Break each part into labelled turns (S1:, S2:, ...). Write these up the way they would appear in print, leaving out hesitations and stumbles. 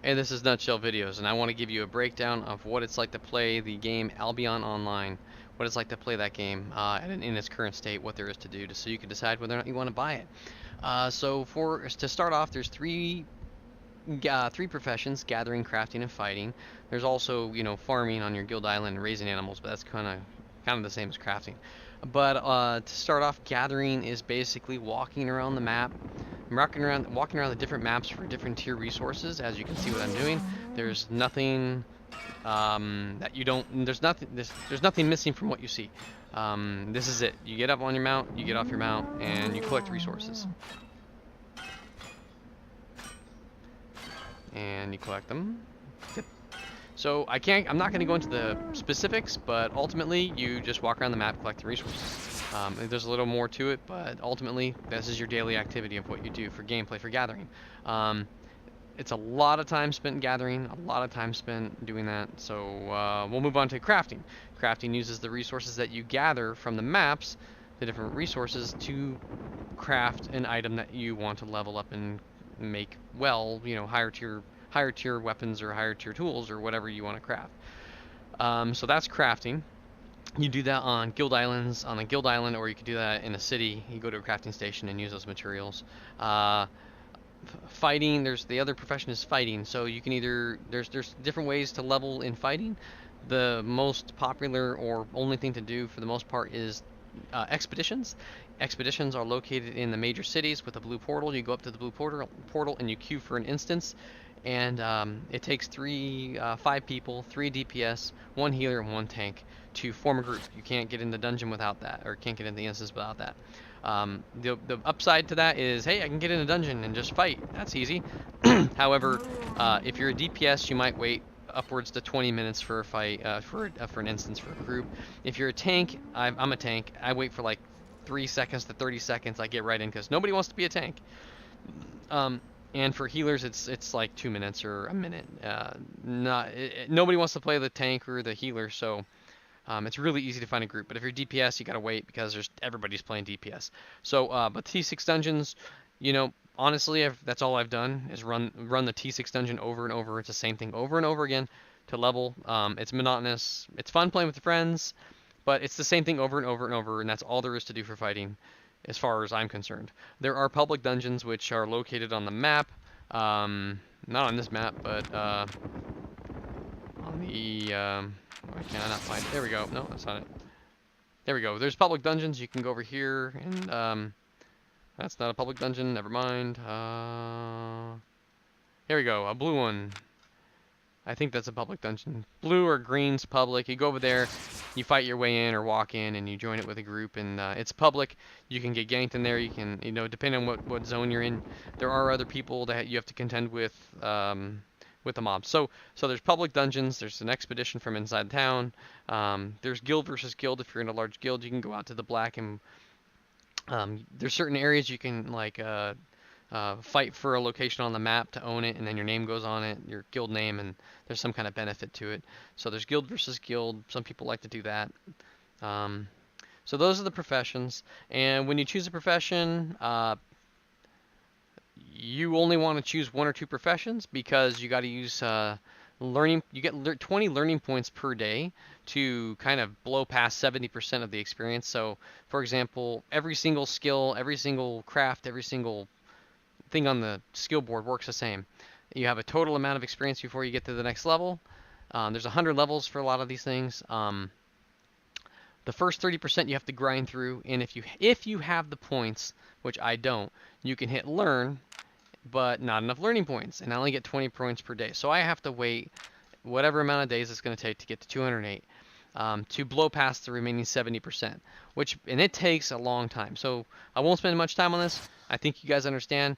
S1: Hey, this is Nutshell Videos, and I want to give you a breakdown of what it's like to play the game Albion Online, what it's like to play that game in its current state, what there is to do, so you can decide whether or not you want to buy it. So to start off, there's three professions: gathering, crafting, and fighting. There's also farming on your guild island and raising animals, but that's kind of the same as crafting. But to start off, gathering is basically walking around the map. I'm walking around the different maps for different tier resources. As you can see what I'm doing, there's nothing that you don't. There's nothing missing from what you see. This is it. You get up on your mount, you get off your mount, and you collect resources. And you collect them. So I'm not going to go into the specifics, but ultimately you just walk around the map collecting resources. There's a little more to it, but ultimately this is your daily activity of what you do for gameplay, for gathering. It's a lot of time spent gathering, a lot of time spent doing that. So we'll move on to crafting. Crafting uses the resources that you gather from the maps, the different resources, to craft an item that you want to level up and make higher tier weapons or higher tier tools or whatever you want to craft. So that's crafting. You do that on guild islands, on a guild island, or you could do that in a city. You go to a crafting station and use those materials. Fighting, there's the other profession is fighting. So you can there's different ways to level in fighting. The most popular or only thing to do for the most part is expeditions. Expeditions are located in the major cities with a blue portal. You go up to the blue portal and you queue for an instance, and it takes 5 people, 3 DPS, 1 healer, and 1 tank to form a group. You can't get in the dungeon without that, or can't get in the instance without that. The upside to that is, hey, I can get in a dungeon and just fight. That's easy. However, if you're a DPS, you might wait upwards to 20 minutes for a fight, for an instance for a group. If you're a tank, I'm a tank. I wait for like 3 seconds to 30 seconds. I get right in because nobody wants to be a tank. And for healers, it's like 2 minutes or a minute. Nobody wants to play the tank or the healer, so it's really easy to find a group. But if you're DPS, you gotta wait because everybody's playing DPS. So, but T6 dungeons, honestly, that's all I've done is run the T6 dungeon over and over. It's the same thing over and over again to level. It's monotonous. It's fun playing with your friends, but it's the same thing over and over and over, and that's all there is to do for fighting, as far as I'm concerned. There are public dungeons which are located on the map. Not on this map, but on the why can I not find it? There we go. No, that's not it. There we go. There's public dungeons. You can go over here, and that's not a public dungeon. Never mind. Here we go. A blue one. I think that's a public dungeon. Blue or green's public. You go over there, you fight your way in or walk in, and you join it with a group, and it's public. You can get ganked in there. You can, depending on what zone you're in, there are other people that you have to contend with the mob. So there's public dungeons. There's an expedition from inside town. There's guild versus guild. If you're in a large guild, you can go out to the black, and there's certain areas you can fight for a location on the map to own it, and then your name goes on it, your guild name, and there's some kind of benefit to it. So there's guild versus guild. Some people like to do that. So those are the professions. And when you choose a profession, you only want to choose 1 or 2 professions because you got to use learning. You get 20 learning points per day to kind of blow past 70% of the experience. So, for example, every single skill, every single craft, every single thing on the skill board works the same. You have a total amount of experience before you get to the next level. There's 100 levels for a lot of these things. The first 30% you have to grind through, and if you have the points, which I don't, you can hit learn, but not enough learning points, and I only get 20 points per day. So I have to wait whatever amount of days it's going to take to get to 208 to blow past the remaining 70%, and it takes a long time. So I won't spend much time on this. I think you guys understand.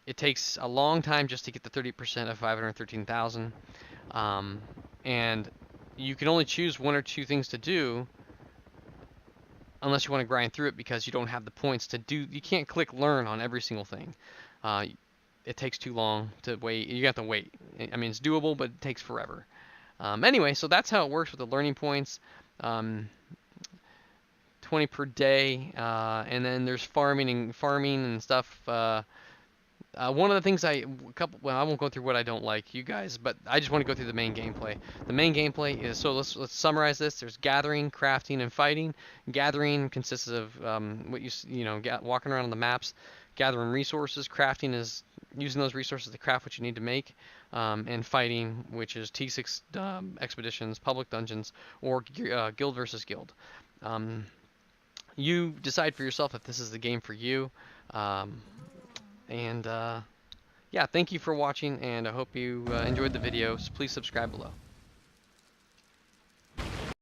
S1: It takes a long time just to get the 30% of 513,000, and you can only choose 1 or 2 things to do unless you want to grind through it because you don't have the points to do. You can't click learn on every single thing. It takes too long to wait. You have to wait. I mean, it's doable, but it takes forever. Anyway, so that's how it works with the learning points. 20 per day, and then there's farming and stuff. One of the things well, I won't go through what I don't like, you guys, but I just want to go through the main gameplay. The main gameplay is, so let's summarize this. There's gathering, crafting, and fighting. Gathering consists of what walking around on the maps, gathering resources. Crafting is using those resources to craft what you need to make, and fighting, which is T6 expeditions, public dungeons, or guild versus guild. You decide for yourself if this is the game for you. Um, and yeah, thank you for watching, and I hope you enjoyed the video. So please subscribe below.